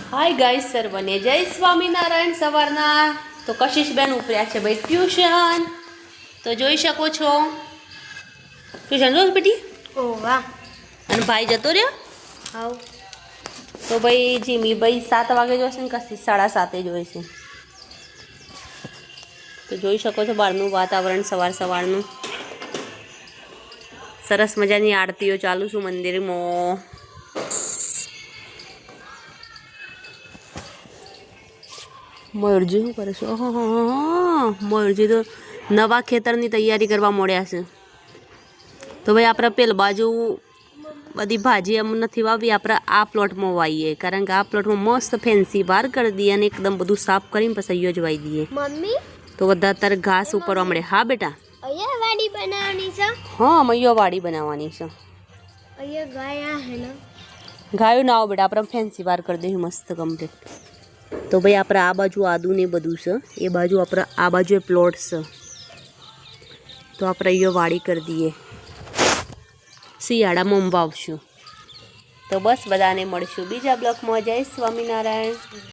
hi guys सर्वने जय स्वामीनारायण सवाરના તો કશિશબેન ઉપર્યા છે ભાઈ ટ્યુશન તો જોઈ શકો છો ટ્યુશન રોજ બેટી ઓ વાહ અને ભાઈ જતો રહ્યો હાઉ તો ભાઈ જીમી ભાઈ 7 વાગે જોશે ને કશિશ 7:30 જ હોય છે તો જોઈ શકો છો બહારનું વાતાવરણ સવારનું સરસ મજાની આરતીઓ ચાલુ છે મંદિરમાં મયુરજી શું કરે છે મયુરજી તો નવા ખેતરની તૈયારી કરવા મળ્યા છે તો ભાઈ આપણે પેલી બાજુ બધી ભાજી એમ નથી વાવી આપણે આ પ્લોટમાં વાવીએ કારણ કે આ પ્લોટમાં મસ્ત ફેન્સી વાર કરી દઈએ અને એકદમ બધું સાફ કરીને પછી અહીંયા જ વાવી દઈએ મમ્મી તો બધા અત્યારે ઘાસ ઉપર મળે હા બેટા અહીંયા વાડી બનાવવાની છે હા અહીંયા વાડી બનાવવાની છે અહીંયા ગાય હે ને ગાયું ના આવો બેટા આપણે ફેન્સી વાર કરી દઈએ મસ્ત કમ્પ્લીટ તો ભાઈ આપણે આ બાજુ આદુ ને બધું છે એ બાજુ આપણે આ બાજુ એ પ્લોટ છે તો આપણે અહીંયા વાડી કરી દઈએ શિયાળામાં વાવશું તો બસ બધાને મળશું બીજા બ્લોકમાં જય સ્વામિનારાયણ